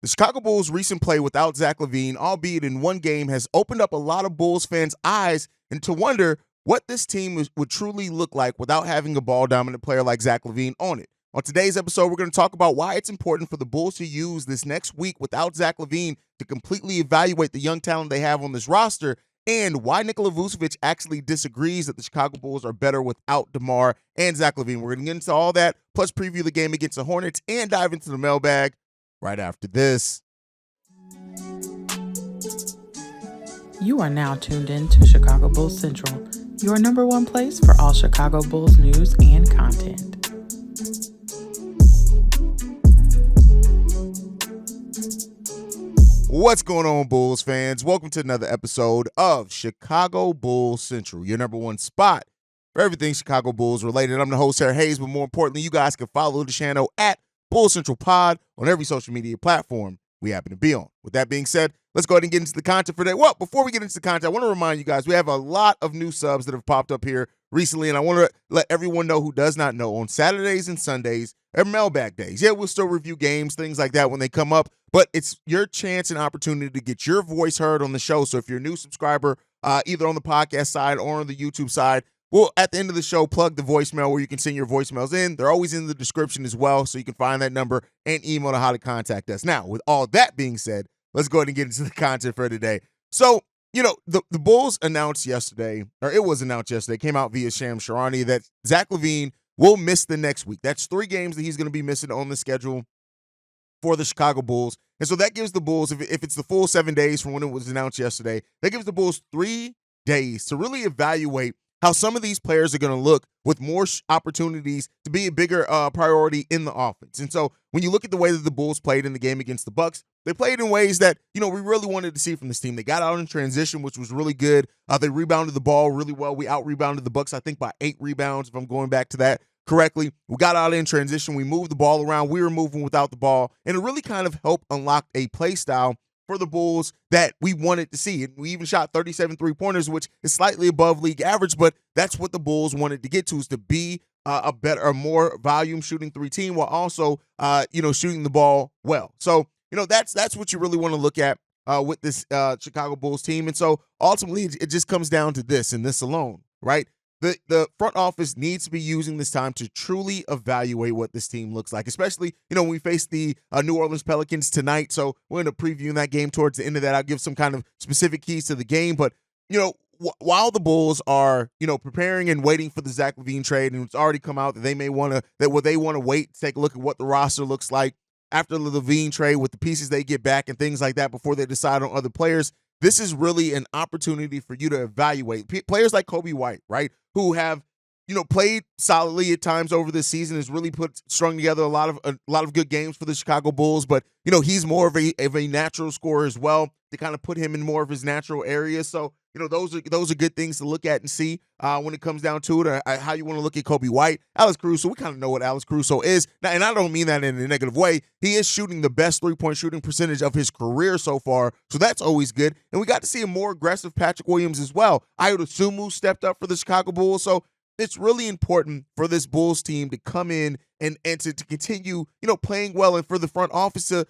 The Chicago Bulls' recent play without Zach LaVine, albeit in one game, has opened up a lot of Bulls fans' eyes and to wonder what this team would truly look like without having a ball-dominant player like Zach LaVine on it. On today's episode, we're going to talk about why it's important for the Bulls to use this next week without Zach LaVine to completely evaluate the young talent they have on this roster, and why Nikola Vucevic actually disagrees that the Chicago Bulls are better without DeMar and Zach LaVine. We're going to get into all that, plus preview the game against the Hornets and dive into the mailbag right after this. You are now tuned in to Chicago Bulls Central, your number one place for all Chicago Bulls news and content. What's going on, Bulls fans? Welcome to another episode of Chicago Bulls Central, your number one spot for everything Chicago Bulls related. I'm the host, Haize, but more importantly, you guys can follow the channel at Bulls Central Pod on every social media platform we happen to be on. With that being said, let's go ahead and get into the content for today. Well, before we get into the content, I want to remind you guys, we have a lot of new subs that have popped up here recently, and I want to let everyone know who does not know, on Saturdays and Sundays are mailbag days. Yeah, we'll still review games, things like that when they come up, but it's your chance and opportunity to get your voice heard on the show. So if you're a new subscriber, either on the podcast side or on the YouTube side, we'll, at the end of the show, plug the voicemail where you can send your voicemails in. They're always in the description as well, so you can find that number and email to how to contact us. Now, with all that being said, let's go ahead and get into the content for today. So, the Bulls announced yesterday, or it was announced yesterday, came out via Shams Charania, that Zach LaVine will miss the next week. That's 3 games that he's going to be missing on the schedule for the Chicago Bulls. And so that gives the Bulls, if it's the full 7 days from when it was announced yesterday, that gives the Bulls 3 days to really evaluate how some of these players are going to look with more opportunities to be a bigger priority in the offense. And so when you look at the way that the Bulls played in the game against the Bucks, they played in ways that, we really wanted to see from this team. They got out in transition, which was really good. They rebounded the ball really well. We out-rebounded the Bucks, I think, by 8 rebounds, if I'm going back to that correctly. We got out in transition. We moved the ball around. We were moving without the ball. And it really kind of helped unlock a play style for the Bulls that we wanted to see. And we even shot 37 three-pointers, which is slightly above league average, but that's what the Bulls wanted to get to, is to be a more volume shooting 3 team while also, shooting the ball well. So, that's what you really want to look at with this Chicago Bulls team. And so ultimately it just comes down to this and this alone, right? The front office needs to be using this time to truly evaluate what this team looks like, especially, when we face the New Orleans Pelicans tonight. So we're going to preview that game towards the end of that. I'll give some kind of specific keys to the game. But, while the Bulls are, preparing and waiting for the Zach LaVine trade, and it's already come out that they want to wait to take a look at what the roster looks like after the LaVine trade with the pieces they get back and things like that before they decide on other players. This is really an opportunity for you to evaluate players like Kobe White, right, who have, played solidly at times over this season, has really strung together a lot of good games for the Chicago Bulls. But he's more of a natural scorer as well, to kind of put him in more of his natural areas. So those are good things to look at and see when it comes down to it. How you want to look at Kobe White, Alex Caruso. We kind of know what Alex Caruso is, now, and I don't mean that in a negative way. He is shooting the best 3-point shooting percentage of his career so far, so that's always good. And we got to see a more aggressive Patrick Williams as well. Ayo Dosunmu stepped up for the Chicago Bulls, so it's really important for this Bulls team to come in and to continue, playing well, and for the front office to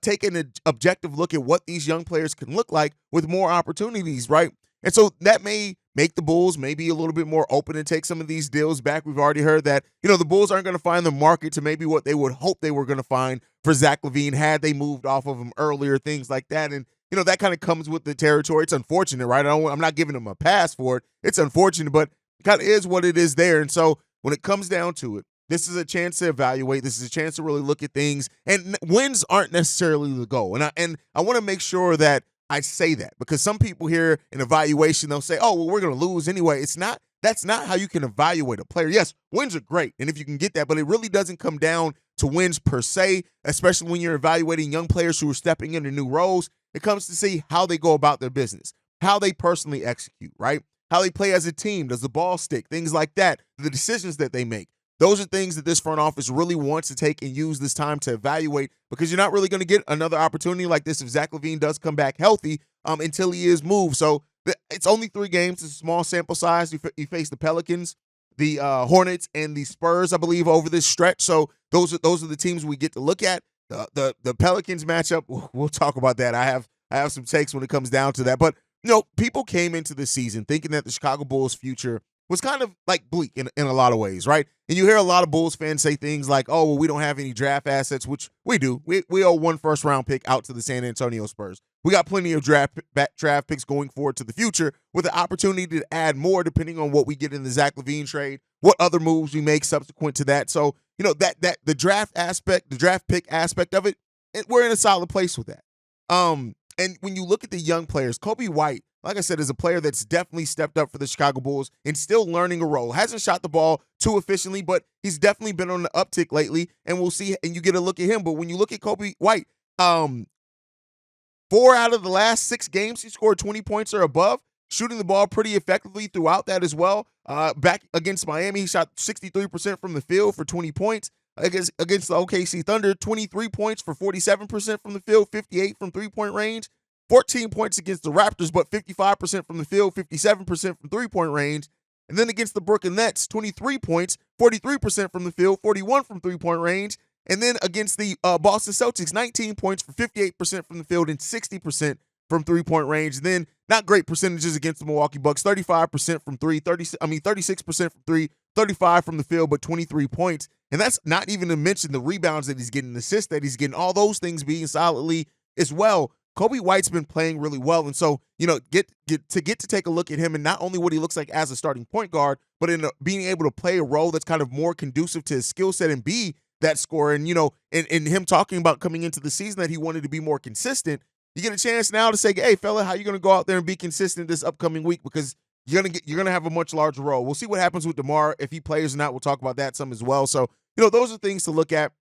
take an objective look at what these young players can look like with more opportunities, right? And so that may make the Bulls maybe a little bit more open to take some of these deals back. We've already heard that, the Bulls aren't going to find the market to maybe what they would hope they were going to find for Zach LaVine had they moved off of him earlier, things like that. And, that kind of comes with the territory. It's unfortunate, right? I'm not giving them a pass for it. It's unfortunate, but it kind of is what it is there. And so when it comes down to it, this is a chance to evaluate. This is a chance to really look at things. And wins aren't necessarily the goal. And I want to make sure that I say that, because some people here in evaluation, they'll say, oh, well, we're going to lose anyway. That's not how you can evaluate a player. Yes, wins are great, and if you can get that, but it really doesn't come down to wins per se, especially when you're evaluating young players who are stepping into new roles. It comes to see how they go about their business, how they personally execute, right? How they play as a team. Does the ball stick? Things like that. The decisions that they make. Those are things that this front office really wants to take and use this time to evaluate, because you're not really going to get another opportunity like this if Zach LaVine does come back healthy until he is moved. So it's only 3 games. It's a small sample size. You face the Pelicans, the Hornets, and the Spurs, I believe, over this stretch. So those are the teams we get to look at. The Pelicans matchup, we'll talk about that. I have some takes when it comes down to that. But people came into the season thinking that the Chicago Bulls' future was kind of like bleak in a lot of ways, right? And you hear a lot of Bulls fans say things like, "Oh, well, we don't have any draft assets," which we do. We owe one first-round pick out to the San Antonio Spurs. We got plenty of draft picks going forward to the future with the opportunity to add more depending on what we get in the Zach LaVine trade, what other moves we make subsequent to that. So, that the draft aspect, the draft pick aspect of it, we're in a solid place with that. And when you look at the young players, Coby White, like I said, is a player that's definitely stepped up for the Chicago Bulls and still learning a role. Hasn't shot the ball too efficiently, but he's definitely been on the uptick lately, and we'll see, and you get a look at him. But when you look at Coby White, 4 out of the last 6 games, he scored 20 points or above, shooting the ball pretty effectively throughout that as well. Back against Miami, he shot 63% from the field for 20 points. Against the OKC Thunder, 23 points for 47% from the field, 58 from three-point range. 14 points against the Raptors, but 55% from the field, 57% from three-point range. And then against the Brooklyn Nets, 23 points, 43% from the field, 41 from three-point range. And then against the Boston Celtics, 19 points for 58% from the field and 60% from three-point range. And then not great percentages against the Milwaukee Bucks, 35% from three, 36% from three, 35 from the field, but 23 points. And that's not even to mention the rebounds that he's getting, the assists that he's getting, all those things being solidly as well. Coby White's been playing really well. And so, get to take a look at him and not only what he looks like as a starting point guard, but in being able to play a role that's kind of more conducive to his skill set and be that scorer. And, and him talking about coming into the season that he wanted to be more consistent, you get a chance now to say, hey, fella, how you going to go out there and be consistent this upcoming week? Because you're gonna have a much larger role. We'll see what happens with DeMar, if he plays or not. We'll talk about that some as well. So, those are things to look at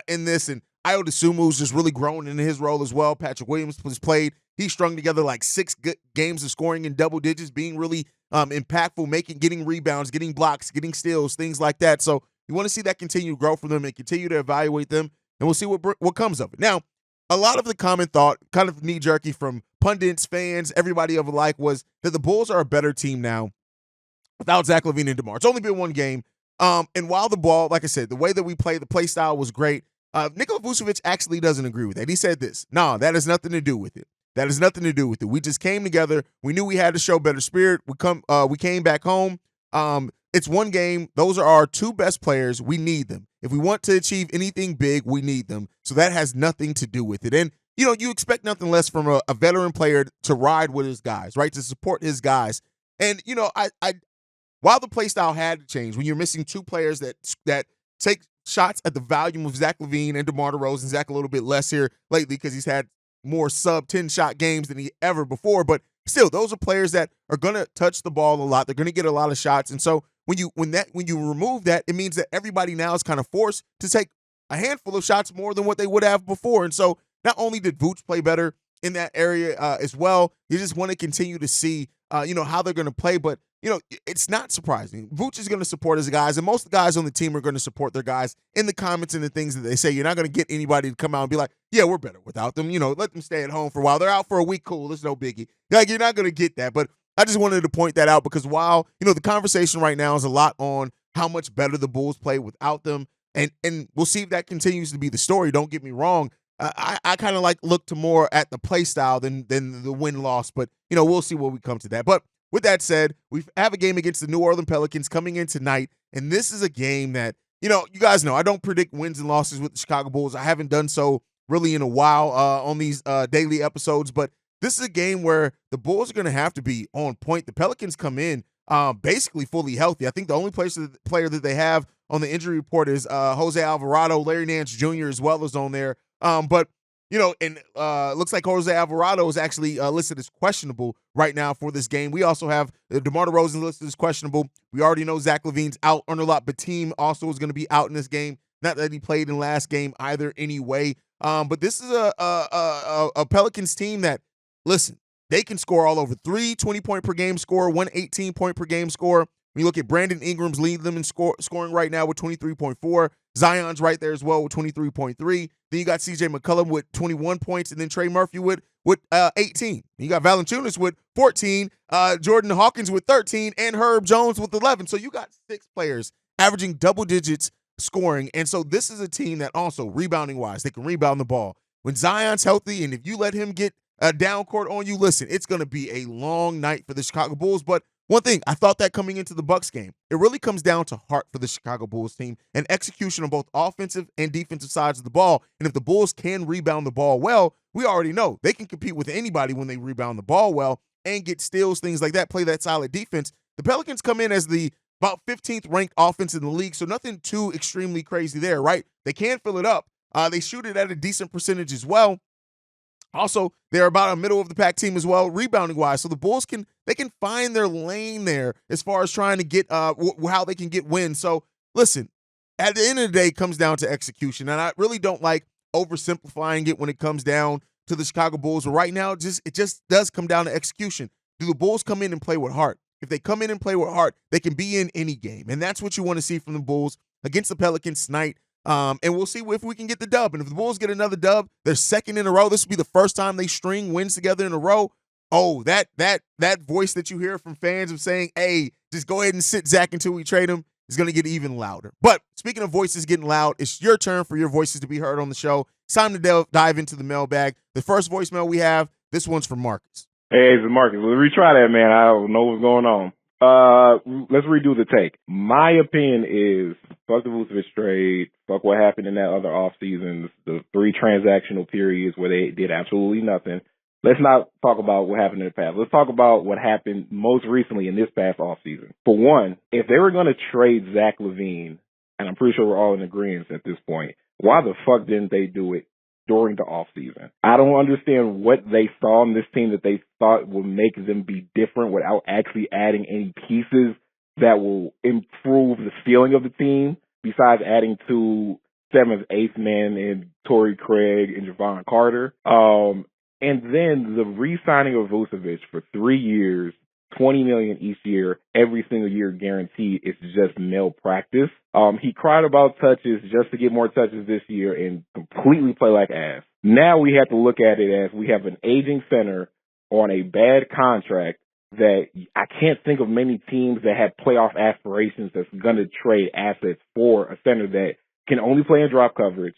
in this. And Ayo Dosunmu's just really grown in his role as well. Patrick Williams has played. He strung together like 6 good games of scoring in double digits, being really impactful, getting rebounds, getting blocks, getting steals, things like that. So you want to see that continue to grow for them and continue to evaluate them, and we'll see what comes of it. Now, a lot of the common thought, kind of knee-jerky from pundits, fans, everybody of alike, was that the Bulls are a better team now without Zach LaVine and DeMar. It's only been one game. And while the ball, like I said, the way that we play, the play style was great, Nikola Vucevic actually doesn't agree with that. He said this: "No, that has nothing to do with it. That has nothing to do with it. We just came together. We knew we had to show better spirit. We came back home. It's one game. Those are our 2 best players. We need them. If we want to achieve anything big, we need them. So that has nothing to do with it." And, you expect nothing less from a veteran player to ride with his guys, right? To support his guys. And, while the play style had to change, when you're missing 2 players that take shots at the volume of Zach LaVine and DeMar DeRozan, Zach a little bit less here lately because he's had more sub-10 shot games than he ever before. But still, those are players that are going to touch the ball a lot. They're going to get a lot of shots. And so when you remove that, it means that everybody now is kind of forced to take a handful of shots more than what they would have before. And so not only did Vooch play better in that area as well, you just want to continue to see, how they're going to play. But, it's not surprising. Vooch is going to support his guys, and most of the guys on the team are going to support their guys in the comments and the things that they say. You're not going to get anybody to come out and be like, yeah, we're better without them. Let them stay at home for a while. They're out for a week. Cool. It's no biggie. Like, you're not going to get that. But I just wanted to point that out because while, the conversation right now is a lot on how much better the Bulls play without them, and we'll see if that continues to be the story. Don't get me wrong. I kind of look to more at the play style than the win-loss, but, we'll see when we come to that. But with that said, we have a game against the New Orleans Pelicans coming in tonight, and this is a game that, you guys know I don't predict wins and losses with the Chicago Bulls. I haven't done so really in a while on these daily episodes, but this is a game where the Bulls are going to have to be on point. The Pelicans come in basically fully healthy. I think the only player that they have on the injury report is Jose Alvarado. Larry Nance Jr. as well is on there. But looks like Jose Alvarado is actually listed as questionable right now for this game. We also have DeMar DeRozan listed as questionable. We already know Zach LaVine's out. Underlot Batum also is going to be out in this game. Not that he played in last game either anyway. But this is a Pelicans team that, listen, they can score all over. 3 20-point per game score, 1 18-point per game score. When you look at Brandon Ingram's leading them in scoring right now with 23.4. Zion's right there as well with 23.3. Then you got CJ McCollum with 21 points, and then Trey Murphy with 18. You got Valanciunas with 14, Jordan Hawkins with 13, and Herb Jones with 11. So you got 6 players averaging double digits scoring. And so this is a team that also, rebounding-wise, they can rebound the ball. When Zion's healthy and if you let him get a down court on you, listen, it's going to be a long night for the Chicago Bulls. But one thing, I thought that coming into the Bucks game, it really comes down to heart for the Chicago Bulls team and execution on both offensive and defensive sides of the ball. And if the Bulls can rebound the ball well, we already know they can compete with anybody when they rebound the ball well and get steals, things like that, play that solid defense. The Pelicans come in as the about 15th ranked offense in the league, so nothing too extremely crazy there, right? They can fill it up. They shoot it at a decent percentage as well. Also, they're about a middle of the pack team as well, rebounding wise. So the Bulls can find their lane there as far as trying to get how they can get wins. So listen, at the end of the day, it comes down to execution, and I really don't like oversimplifying it when it comes down to the Chicago Bulls. But right now, it just does come down to execution. Do the Bulls come in and play with heart? If they come in and play with heart, they can be in any game, and that's what you want to see from the Bulls against the Pelicans tonight. And we'll see if we can get the dub. And if the Bulls get another dub, they're second in a row. This will be the first time they string wins together in a row. Oh, that voice that you hear from fans of saying, hey, just go ahead and sit Zach until we trade him is going to get even louder. But speaking of voices getting loud, it's your turn for your voices to be heard on the show. It's time to dive into the mailbag. The first voicemail we have, this one's from Marcus. Hey, it's Marcus. Let's retry that, man. I don't know what's going on. Let's redo the take. My opinion is fuck the Vucevic trade, fuck what happened in that other off seasons, the 3 transactional periods where they did absolutely nothing. Let's not talk about what happened in the past. Let's talk about what happened most recently in this past off season. For one, if they were going to trade Zach LaVine, and I'm pretty sure we're all in agreement at this point, why the fuck didn't they do it during the offseason? I don't understand what they saw in this team that they thought would make them be different without actually adding any pieces that will improve the feeling of the team besides adding 2 7th, 8th man in Torrey Craig and Javon Carter. And then the re-signing of Vucevic for 3 years, $20 million each year, every single year guaranteed, is just malpractice. He cried about touches just to get more touches this year and completely play like ass. Now we have to look at it as we have an aging center on a bad contract that I can't think of many teams that have playoff aspirations that's going to trade assets for a center that can only play in drop coverage,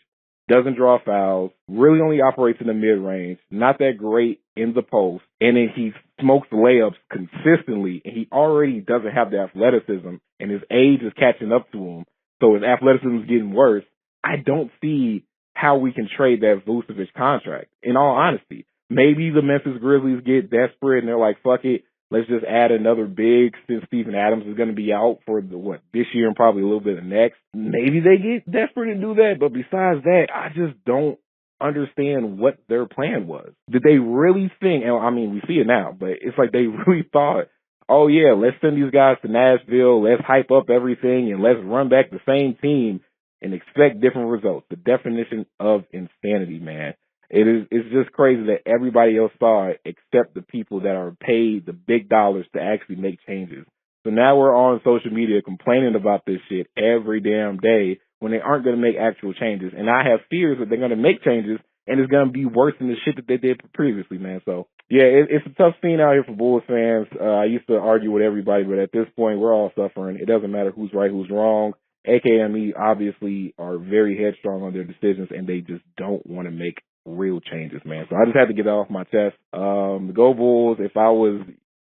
doesn't draw fouls, really only operates in the mid-range, not that great in the post, and then he smokes layups consistently, and he already doesn't have the athleticism, and his age is catching up to him, so his athleticism is getting worse. I don't see how we can trade that Vucevic contract, in all honesty. Maybe the Memphis Grizzlies get desperate, and they're like, fuck it, let's just add another big since Steven Adams is going to be out for this year and probably a little bit of next. Maybe they get desperate to do that, but besides that, I just don't understand what their plan was. Did they really think, and I mean, we see it now, but it's like they really thought, oh yeah, let's send these guys to Nashville, let's hype up everything, and let's run back the same team and expect different results. The definition of insanity, man. It's just crazy that everybody else saw it except the people that are paid the big dollars to actually make changes. So now we're on social media complaining about this shit every damn day when they aren't going to make actual changes. And I have fears that they're going to make changes and it's going to be worse than the shit that they did previously, man. So, yeah, it's a tough scene out here for Bulls fans. I used to argue with everybody, but at this point, we're all suffering. It doesn't matter who's right, who's wrong. AKME obviously are very headstrong on their decisions, and they just don't want to make real changes, man. So I just had to get that off my chest. Go Bulls. If I was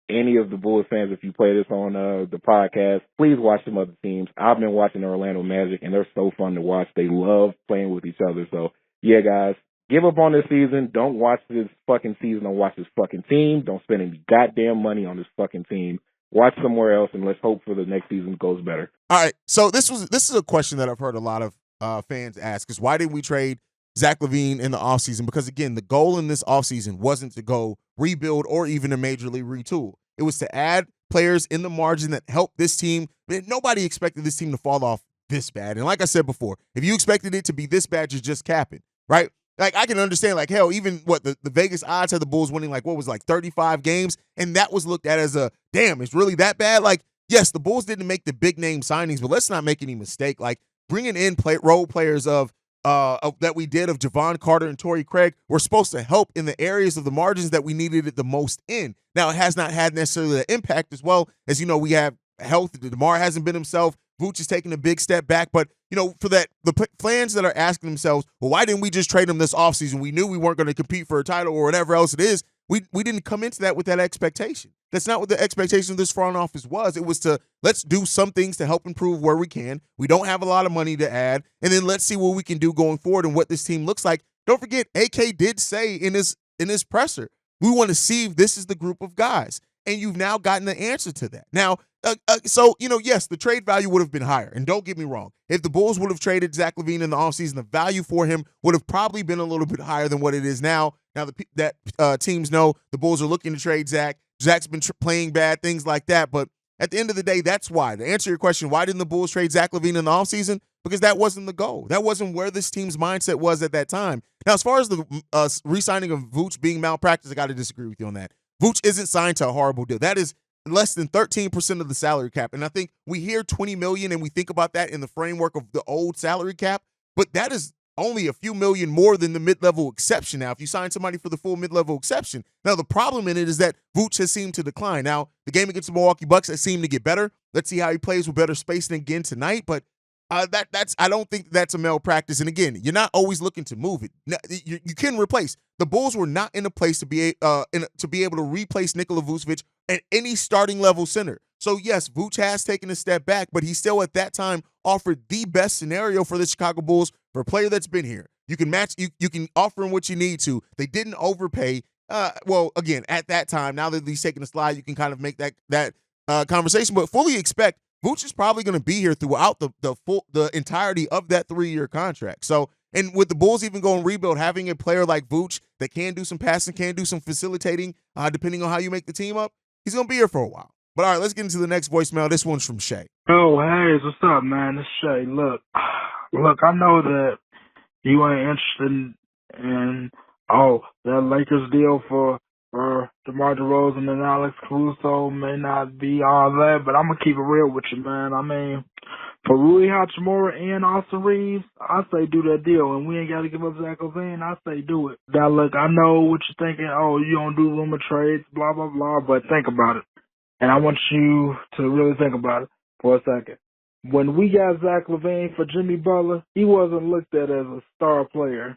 any of the Bulls fans, if you play this on the podcast, please watch some other teams. I've been watching the Orlando Magic, and they're so fun to watch. They love playing with each other. So, yeah, guys, give up on this season. Don't watch this fucking season. Don't watch this fucking team. Don't spend any goddamn money on this fucking team. Watch somewhere else, and let's hope for the next season goes better. All right, so this is a question that I've heard a lot of fans ask is why didn't we trade Zach LaVine in the offseason? Because, again, the goal in this offseason wasn't to go rebuild or even to majorly retool. It was to add players in the margin that help this team. Nobody expected this team to fall off this bad. And like I said before, if you expected it to be this bad, you're just capping, right? Like, I can understand, like, hell, even the Vegas odds had the Bulls winning, 35 games, and that was looked at as damn, it's really that bad? Like, yes, the Bulls didn't make the big-name signings, but let's not make any mistake. Like, bringing in role players of that we did of Javon Carter and Torrey Craig were supposed to help in the areas of the margins that we needed it the most in. Now, it has not had necessarily the impact as well. As you know, we have health. DeMar hasn't been himself. Vooch is taking a big step back. But, for that, the fans that are asking themselves, well, why didn't we just trade him this offseason? We knew we weren't going to compete for a title or whatever else it is. We didn't come into that with that expectation. That's not what the expectation of this front office was. It was to, let's do some things to help improve where we can. We don't have a lot of money to add. And then let's see what we can do going forward and what this team looks like. Don't forget, AK did say in his presser, we want to see if this is the group of guys. And you've now gotten the answer to that. Now, yes, the trade value would have been higher. And don't get me wrong. If the Bulls would have traded Zach LaVine in the offseason, the value for him would have probably been a little bit higher than what it is now. Now, that teams know the Bulls are looking to trade Zach. Zach's been playing bad, things like that. But at the end of the day, that's why. To answer your question, why didn't the Bulls trade Zach LaVine in the offseason? Because that wasn't the goal. That wasn't where this team's mindset was at that time. Now, as far as the re-signing of Vooch being malpractice, I got to disagree with you on that. Vooch isn't signed to a horrible deal. That is less than 13% of the salary cap. And I think we hear $20 million and we think about that in the framework of the old salary cap, but that is only a few million more than the mid-level exception. Now, if you sign somebody for the full mid-level exception, now the problem in it is that Vooch has seemed to decline. Now, the game against the Milwaukee Bucks has seemed to get better. Let's see how he plays with better spacing again tonight, but I don't think that's a malpractice. And again, you're not always looking to move it. You can replace. The Bulls were not in a place to be able to replace Nikola Vucevic at any starting level center. So yes, Vooch has taken a step back, but he still at that time offered the best scenario for the Chicago Bulls for a player that's been here. You can match. You can offer him what you need to. They didn't overpay. Again, at that time, now that he's taking a slide, you can kind of make that conversation. But fully expect Vooch is probably going to be here throughout the entirety of that 3-year contract. So, and with the Bulls even going rebuild, having a player like Vooch that can do some passing, can do some facilitating, depending on how you make the team up, he's going to be here for a while. But all right, let's get into the next voicemail. This one's from Shay. Oh, Haize, what's up, man? This is Shay. Look, I know that you ain't interested in that Lakers deal for DeMar DeRozan and Alex Caruso may not be all that, but I'm going to keep it real with you, man. I mean, for Rui Hachimura and Austin Reeves, I say do that deal, and we ain't got to give up Zach LaVine. I say do it. Now, look, I know what you're thinking. Oh, you don't do rumor trades, blah, blah, blah, but think about it. And I want you to really think about it for a second. When we got Zach LaVine for Jimmy Butler, he wasn't looked at as a star player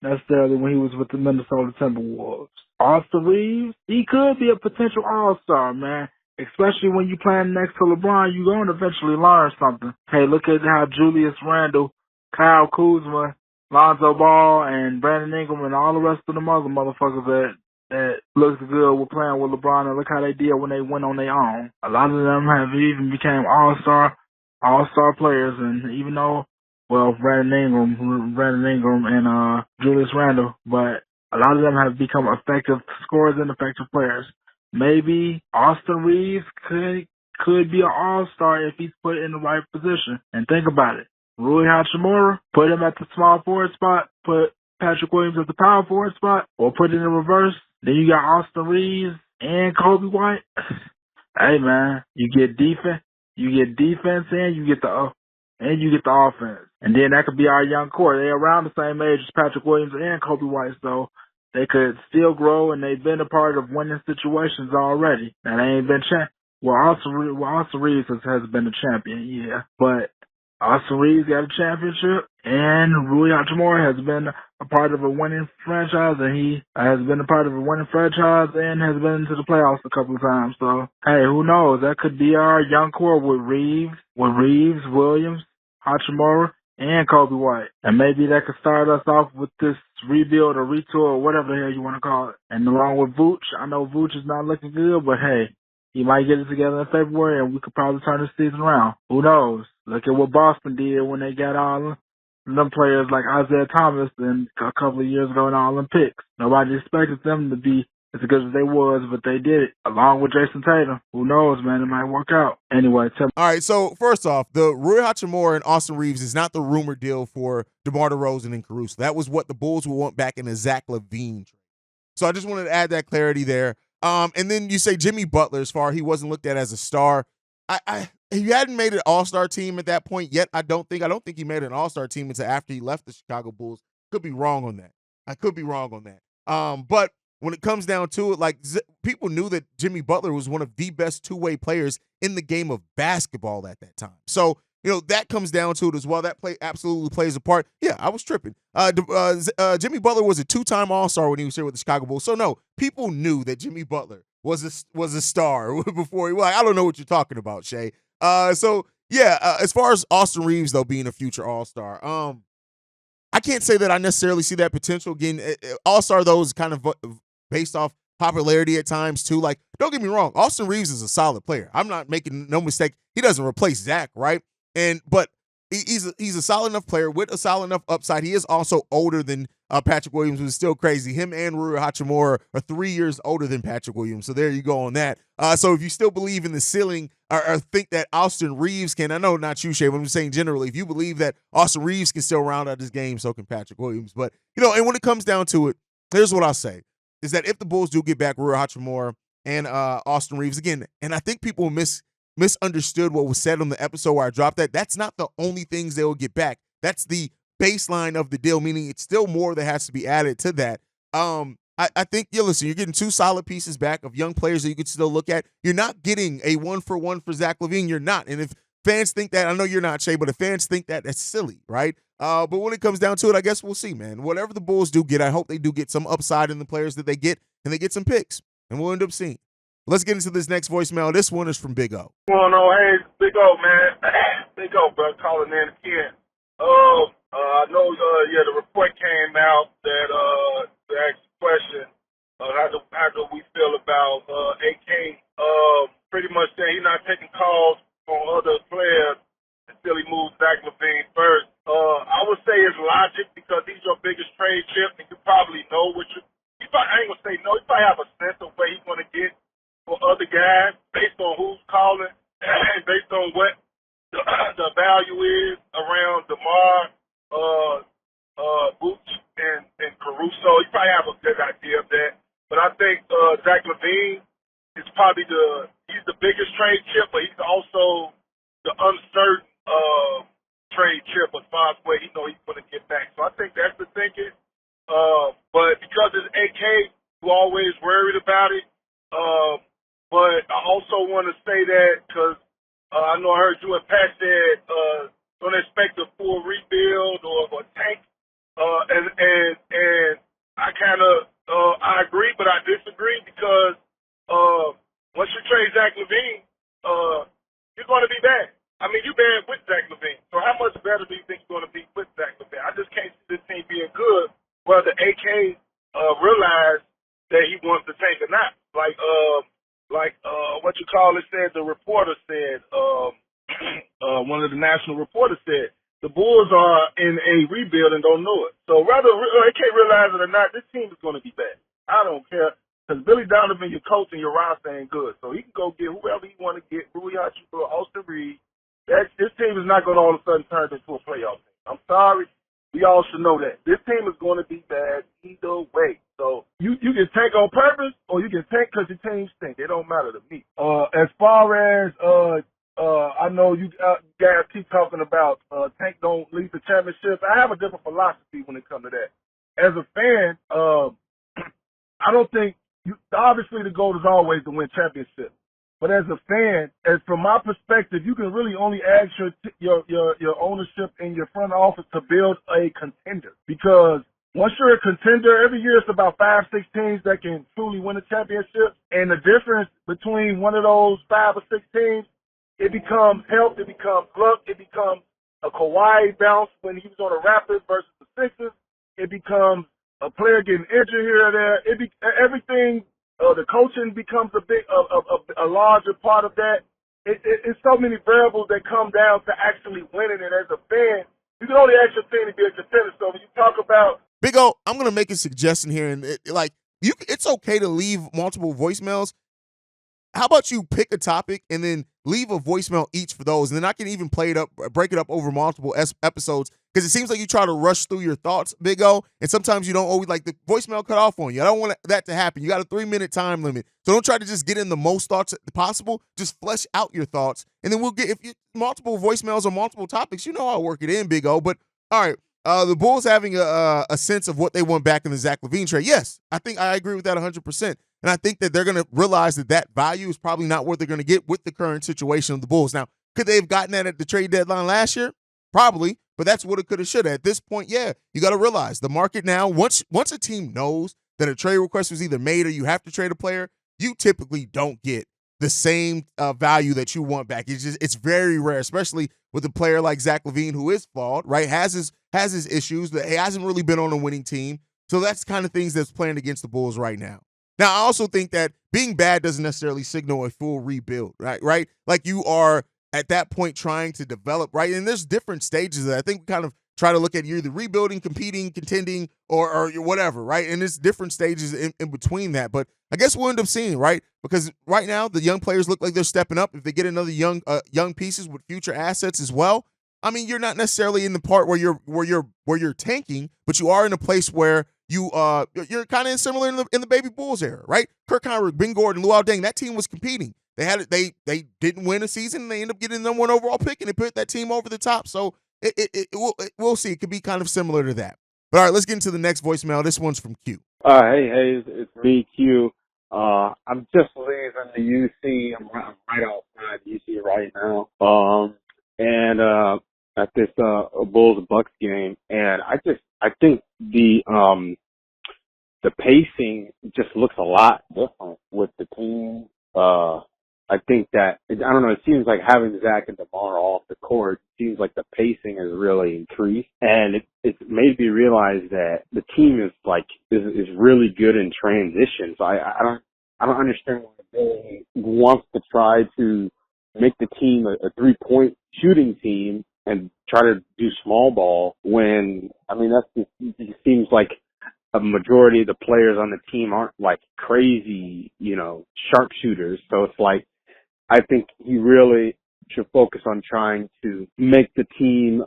necessarily when he was with the Minnesota Timberwolves. Austin Reeves, he could be a potential all-star, man. Especially when you playing next to LeBron, you're going to eventually learn something. Hey, look at how Julius Randle, Kyle Kuzma, Lonzo Ball, and Brandon Ingram, and all the rest of them other motherfuckers that looks good with playing with LeBron, and look how they did when they went on their own. A lot of them have even became all-star players, and even though, well, Brandon Ingram and Julius Randle, but a lot of them have become effective scorers and effective players. Maybe Austin Reeves could be an all-star if he's put in the right position. And think about it. Rui Hachimura, put him at the small forward spot, put Patrick Williams at the power forward spot, or put it in reverse. Then you got Austin Reeves and Kobe White. Hey, man, you get defense, and you get the offense. And then that could be our young core. They're around the same age as Patrick Williams and Kobe White, so they could still grow, and they've been a part of winning situations already. Now, they ain't been Austin Reeves has been a champion, yeah. But Austin Reeves got a championship, and Rui Hachimura has been a part of a winning franchise, and he has been a part of a winning franchise and has been to the playoffs a couple of times. So, hey, who knows? That could be our young core with Reeves, Williams, Hachimura, and Kobe White. And maybe that could start us off with this rebuild or retool or whatever the hell you want to call it. And along with Vooch, I know Vooch is not looking good, but hey, he might get it together in February and we could probably turn the season around. Who knows? Look at what Boston did when they got all them players like Isaiah Thomas and a couple of years ago in the Olympics. Nobody expected them to be as good as they was, but they did it, along with Jason Tatum. Who knows, man? It might work out. Anyway, all right, so first off, the Rui Hachimura and Austin Reeves is not the rumored deal for DeMar DeRozan and Caruso. That was what the Bulls would want back in the Zach LaVine trade. So I just wanted to add that clarity there. And then you say Jimmy Butler, as far he wasn't looked at as a star. He hadn't made an all-star team at that point yet. I don't think he made an all-star team until after he left the Chicago Bulls. Could be wrong on that. But when it comes down to it, like people knew that Jimmy Butler was one of the best two-way players in the game of basketball at that time. So that comes down to it as well. That play absolutely plays a part. Yeah, I was tripping. Jimmy Butler was a 2-time All-Star when he was here with the Chicago Bulls. So no, people knew that Jimmy Butler was a star before he was like, I don't know what you're talking about, Shay. As far as Austin Reeves though being a future All-Star, I can't say that I necessarily see that potential. Again, All-Star though is kind of based off popularity at times too. Like, don't get me wrong, Austin Reeves is a solid player. I'm not making no mistake. He doesn't replace Zach, right? But he's a solid enough player with a solid enough upside. He is also older than Patrick Williams, which is still crazy. Him and Rui Hachimura are 3 years older than Patrick Williams. So there you go on that. So if you still believe in the ceiling or think that Austin Reeves can, I know not you, Shay, but I'm just saying generally, if you believe that Austin Reeves can still round out this game, so can Patrick Williams. But, and when it comes down to it, here's what I'll say, is that if the Bulls do get back Rui Hachimura and Austin Reeves again, and I think people misunderstood what was said on the episode where I dropped that. That's not the only things they will get back. That's the baseline of the deal, meaning it's still more that has to be added to that. I think, listen, you're getting 2 solid pieces back of young players that you can still look at. You're not getting a 1-for-1 for Zach LaVine. You're not. And if fans think that, I know you're not, Shay, but if fans think that, that's silly, right? But when it comes down to it, I guess we'll see, man. Whatever the Bulls do get, I hope they do get some upside in the players that they get, and they get some picks, and we'll end up seeing. Let's get into this next voicemail. This one is from Big O. Well, no, hey, Big O, man. Big O, bro, calling in again. I know, the report came out that they asked the question, how do we feel about AK? Pretty much saying he's not taking calls on other players until he moves Zach LaVine first. I would say it's logic because he's your biggest trade chip, and you probably know I ain't gonna say no. You probably have a sense of where he's gonna get for other guys based on who's calling and based on what the value is around DeMar, Booch, and Caruso. You probably have a good idea of that. But I think Zach LaVine is probably he's the biggest trade chip, but he's also the uncertain trade chip as far as where he's going to get back. So I think that's the thinking. But because it's AK, you're always worried about it. But I also want to say that because I know I heard you and Pat said don't expect a full rebuild or tank. And I kind of I agree, but I disagree because once you trade Zach LaVine, you're going to be bad. I mean, you're bad with Zach LaVine. So how much better do you think you're going to be with Zach LaVine? I just can't see this team being good whether AK realize that he wants to tank or not. What you call it said, the reporter said, one of the national reporters said, the Bulls are in a rebuild and don't know it. So whether they can't realize it or not, this team is going to be bad. I don't care. Because Billy Donovan, your coach, and your roster ain't good. So he can go get whoever he want to get, Rui Hachimura, Austin Reeves. This team is not going to all of a sudden turn into a playoff team. I'm sorry. We all should know that. This team is going to be bad either way. So you can tank on purpose or you can tank because your team stink. It don't matter to me. As far as I know you guys keep talking about tank don't lead to championships. I have a different philosophy when it comes to that. As a fan, I don't think obviously the goal is always to win championships. But as a fan, from my perspective, you can really only ask your ownership and your front office to build a contender. Because once you're a contender, every year it's about 5-6 teams that can truly win a championship. And the difference between one of those 5 or 6 teams, it becomes health, it becomes luck, it becomes a Kawhi bounce when he was on the Raptors versus the Sixers. It becomes a player getting injured here or there. Everything. The coaching becomes a larger part of that. It's so many variables that come down to actually winning. And as a fan, you can only ask your team to be a contender. So when you talk about Big O, I'm going to make a suggestion here, and it's okay to leave multiple voicemails. How about you pick a topic and then leave a voicemail each for those, and then I can even break it up over multiple episodes, because it seems like you try to rush through your thoughts, Big O, and sometimes you don't always, like, the voicemail cut off on you. I don't want that to happen. You got a 3-minute time limit, so don't try to just get in the most thoughts possible. Just flesh out your thoughts, and then we'll get, if you multiple voicemails on multiple topics, you know I'll work it in, Big O. But all right, the Bulls having a sense of what they want back in the Zach LaVine trade. Yes, I think I agree with that 100%. And I think that they're going to realize that value is probably not what they're going to get with the current situation of the Bulls. Now, Could they have gotten that at the trade deadline last year? Probably, but that's what it could have, should have. At this point, yeah, you got to realize the market now, once a team knows that a trade request was either made or you have to trade a player, you typically don't get the same value that you want back. It's very rare, especially with a player like Zach LaVine, who is flawed, right? Has his issues, that he hasn't really been on a winning team. So that's kind of things that's playing against the Bulls right now. Now, I also think that being bad doesn't necessarily signal a full rebuild, right? Like you are at that point trying to develop, right? And there's different stages that I think we kind of try to look at. You're either rebuilding, competing, contending, or whatever, right? And there's different stages in between that. But I guess we'll end up seeing, right? Because right now the young players look like they're stepping up. If they get another young pieces with future assets as well, I mean, you're not necessarily in the part where you're tanking, but you are in a place where you're kind of similar in the Baby Bulls era, right? Kirk Hinrich, Ben Gordon, Luol Deng, that team was competing. They had it. They didn't win a season. And they ended up getting the number 1 overall pick, and it put that team over the top. So we'll see. It could be kind of similar to that. But all right, let's get into the next voicemail. This one's from Q. Hey, Haize, it's me, Q. I'm just leaving the UC. I'm right outside UC right now. And at this Bulls Bucks game, and I think the pacing just looks a lot different with the team. I think that, I don't know, it seems like having Zach and DeMar off the court, seems like the pacing has really increased. And it made me realize that the team is really good in transition. So I don't understand why Billy wants to try to make the team a 3-point shooting team and try to do small ball when, I mean, it seems like a majority of the players on the team aren't like crazy, sharpshooters. So it's like, I think he really should focus on trying to make the team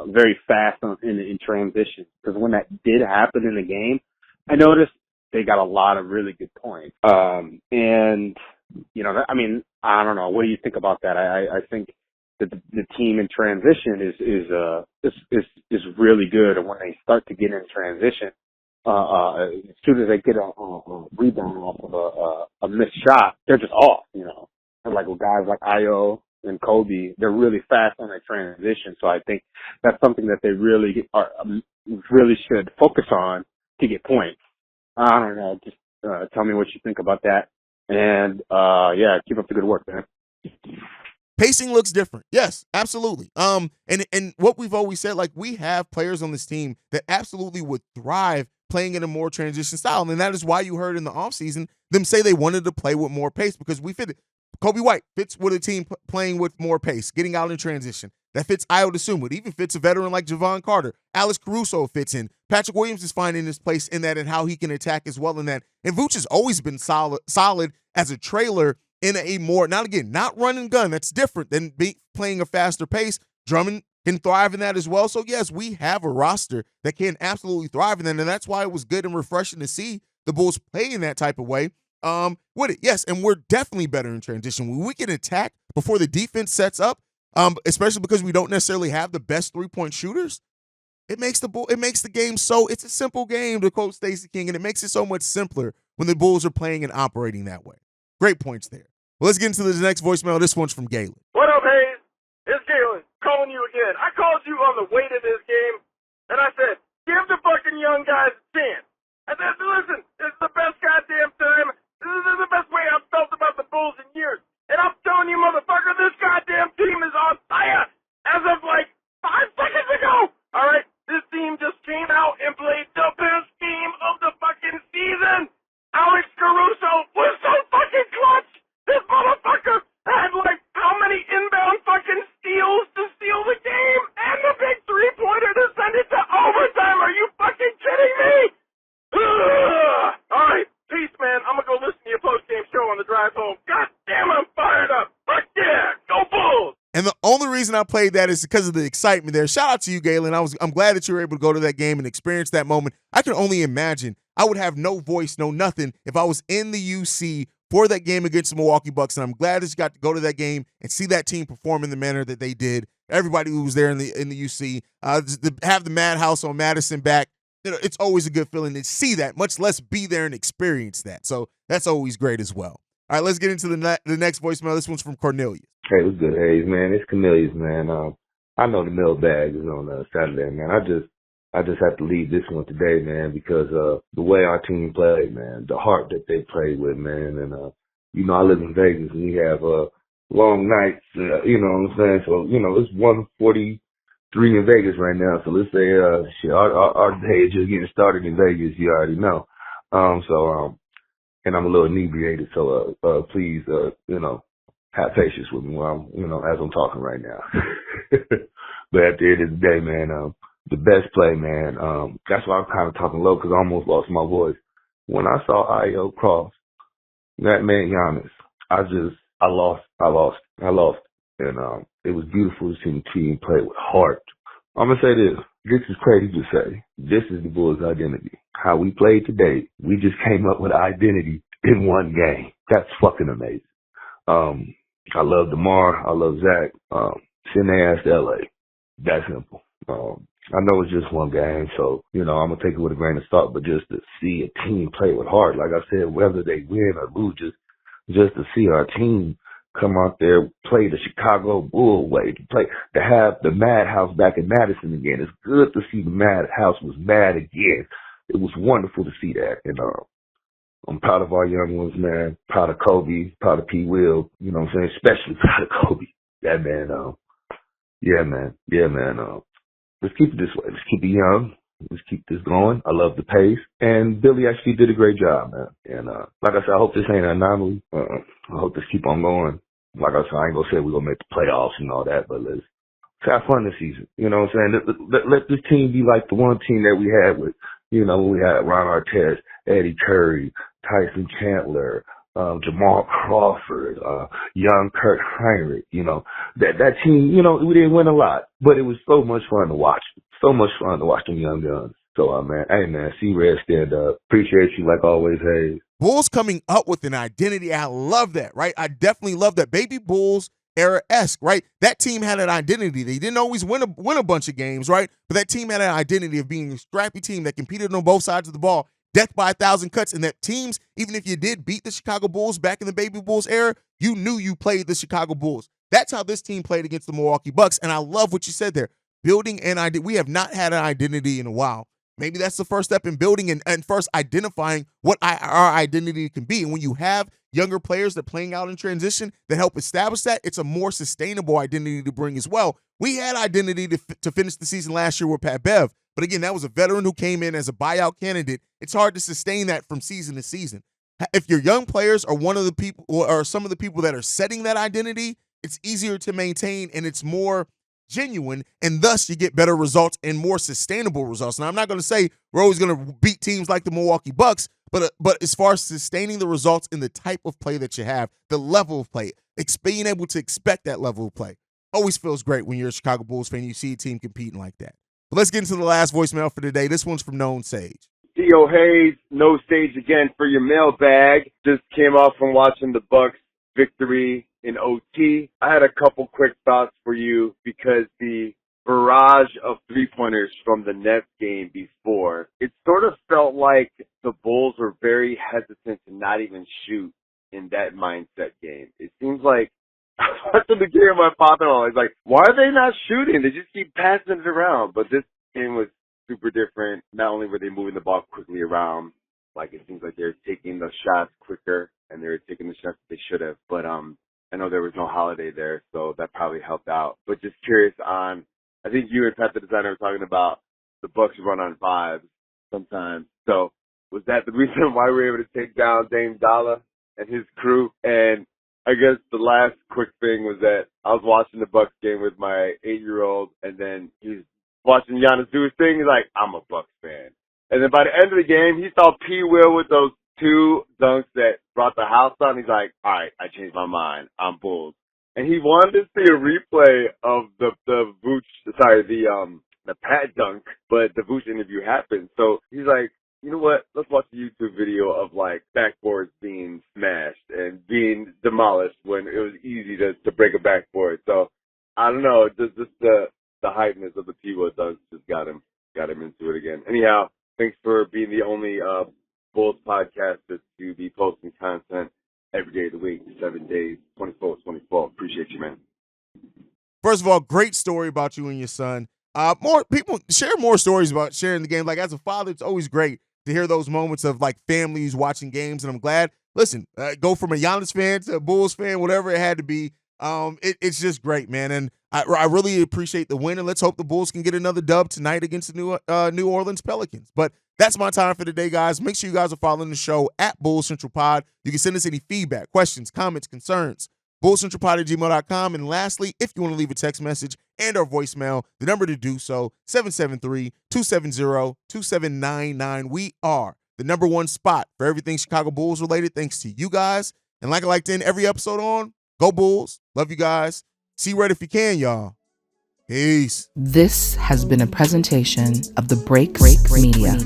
very fast in transition. Because when that did happen in the game, I noticed they got a lot of really good points. And I mean, I don't know. What do you think about that? I think that the team in transition is really good. And when they start to get in transition, as soon as they get a rebound off of a missed shot, they're just off, And like with guys like Ayo and Kobe, they're really fast on their transition. So I think that's something that they really should focus on to get points. I don't know. Just tell me what you think about that. And yeah, keep up the good work, man. Pacing looks different. Yes, absolutely. And what we've always said, like, we have players on this team that absolutely would thrive playing in a more transition style. And that is why you heard in the offseason them say they wanted to play with more pace, because we fit it. Kobe White fits with a team playing with more pace, getting out in transition. That fits Ayo Dosunmu. It even fits a veteran like Javon Carter. Alex Caruso fits in. Patrick Williams is finding his place in that and how he can attack as well in that. And Vooch has always been solid as a trailer in a more, not run and gun. That's different than playing a faster pace. Drummond can thrive in that as well. So, yes, we have a roster that can absolutely thrive in that, and that's why it was good and refreshing to see the Bulls play in that type of way. With it, yes, and we're definitely better in transition. When we can attack before the defense sets up, especially because we don't necessarily have the best 3-point shooters, it makes the game it's a simple game, to quote Stacey King, and it makes it so much simpler when the Bulls are playing and operating that way. Great points there. Well, let's get into the next voicemail. This one's from Gayen. What up, Haize? It's Gayen calling you again. I called you on the way to this game, and I said, give the fucking young guys a chance. I said, listen, this is the best goddamn time. This is the best way I've felt about the Bulls in years. And I'm telling you, motherfucker, this goddamn team is on fire as of like 5 seconds ago. All right? This team just came out and played the best game of the fucking season. Alex Caruso was so fucking clutch. This motherfucker had like how many inbound fucking steals to steal the game and the big 3-pointer to send it to overtime. Are you fucking kidding me? Ugh. All right. Peace, man. I'm going to go listen to your post-game show on the drive home. God damn, I'm fired up. Fuck yeah. Go Bulls. And the only reason I played that is because of the excitement there. Shout out to you, Gayen. I'm glad that you were able to go to that game and experience that moment. I can only imagine. I would have no voice, no nothing, if I was in the UC for that game against the Milwaukee Bucks. And I'm glad that you got to go to that game and see that team perform in the manner that they did. Everybody who was there in the UC, to have the Madhouse on Madison back, it's always a good feeling to see that, much less be there and experience that. So that's always great as well. All right, let's get into the next voicemail. This one's from Cornelius. Hey, what's good, Haize, man? It's Cornelius, man. I know the mailbag is on Saturday, man. I just have to leave this one today, man, because the way our team played, man, the heart that they played with, man, and I live in Vegas and we have long nights, you know what I'm saying? So, it's 1:43 in Vegas right now. So let's say our day is just getting started in Vegas, you already know. And I'm a little inebriated, so please have patience with me while as I'm talking right now. But at the end of the day, man, the best play, man, that's why I'm kind of talking low because I almost lost my voice. When I saw Ayo cross that man Giannis, I lost. And it was beautiful to see the team play with heart. I'm going to say this. This is crazy to say. This is the Bulls' identity. How we played today, we just came up with identity in one game. That's fucking amazing. I love DeMar. I love Zach. Send their ass to LA. That simple. I know it's just one game, so, I'm going to take it with a grain of salt, but just to see a team play with heart, like I said, whether they win or lose, just to see our team come out there, play the Chicago Bull way, to have the Madhouse back in Madison again. It's good to see the Madhouse was mad again. It was wonderful to see that. And I'm proud of our young ones, man. Proud of Kobe, proud of P. Will, you know what I'm saying? Especially proud of Kobe. That man, yeah, man. Let's keep it this way. Let's keep it young. Let's keep this going. I love the pace. And Billy actually did a great job, man. And like I said, I hope this ain't an anomaly. I hope this keep on going. Like I said, I ain't going to say we're going to make the playoffs and all that, but let's have fun this season. You know what I'm saying? Let this team be like the one team that we had with, when we had Ron Artest, Eddie Curry, Tyson Chandler, Jamal Crawford, young Kurt Heinrich, that team, we didn't win a lot, but it was so much fun to watch. So much fun to watch them young guns. So, man, hey, man, see Red stand up. Appreciate you like always, Haize. Bulls coming up with an identity. I love that, right? I definitely love that. Baby Bulls era-esque, right? That team had an identity. They didn't always win a bunch of games, right? But that team had an identity of being a scrappy team that competed on both sides of the ball, death by 1,000 cuts, and that teams, even if you did beat the Chicago Bulls back in the Baby Bulls era, you knew you played the Chicago Bulls. That's how this team played against the Milwaukee Bucks, and I love what you said there. Building an identity. We have not had an identity in a while. Maybe that's the first step in building and first identifying what our identity can be. And when you have younger players that playing out in transition that help establish that, it's a more sustainable identity to bring as well. We had identity to finish the season last year with Pat Bev. But again, that was a veteran who came in as a buyout candidate. It's hard to sustain that from season to season. If your young players are one of the people or some of the people that are setting that identity, it's easier to maintain and it's more genuine, and thus you get better results and more sustainable results. Now, I'm not going to say we're always going to beat teams like the Milwaukee Bucks, but as far as sustaining the results in the type of play that you have, the level of play, being able to expect that level of play, always feels great when you're a Chicago Bulls fan. You see a team competing like that. But let's get into the last voicemail for today. This one's from Known Sage. Theo Haize, no stage again for your mailbag. Just came off from watching the Bucks victory in OT. I had a couple quick thoughts for you because the barrage of three-pointers from the Nets game before, it sort of felt like the Bulls were very hesitant to not even shoot in that mindset game. It seems like watching the game, my father-in-law is like, why are they not shooting? They just keep passing it around. But this game was super different. Not only were they moving the ball quickly around, like it seems like they're taking the shots quicker and they're taking the shots that they should have. But I know there was no Holiday there, so that probably helped out. But just curious on, I think you and Pat the designer were talking about the Bucks run on vibes sometimes. So was that the reason why we were able to take down Dame Dollar and his crew? And I guess the last quick thing was that I was watching the Bucks game with my 8-year-old, and then he's watching Giannis do his thing. He's like, I'm a Bucks fan. And then by the end of the game, he saw P. Will with those 2 dunks that brought the house down. He's like, all right, I changed my mind. I'm Bulls. And he wanted to see a replay of the Pat dunk, but the Vooch interview happened. So he's like, you know what? Let's watch a YouTube video of like backboards being smashed and being demolished when it was easy to break a backboard. So I don't know, just the hypeness of the P-Will dunks just got him into it again. Anyhow, thanks for being the only Bulls podcaster to be posting content every day of the week, 7 days, 24/24. Appreciate you, man. First of all, great story about you and your son. More people share more stories about sharing the game. Like as a father, it's always great to hear those moments of like families watching games. And I'm glad. Listen, go from a Giannis fan to a Bulls fan, whatever it had to be. It's just great, man. And I really appreciate the win. And let's hope the Bulls can get another dub tonight against the New Orleans Pelicans. But that's my time for today, guys. Make sure you guys are following the show at Bulls Central Pod. You can send us any feedback, questions, comments, concerns. BullsCentralPod@gmail.com. And lastly, if you want to leave a text message and or voicemail, the number to do so, 773-270-2799. We are the number one spot for everything Chicago Bulls related, thanks to you guys. And like I like to end every episode on, go Bulls. Love you guys. See red if you can, y'all. Peace. This has been a presentation of the Break Media.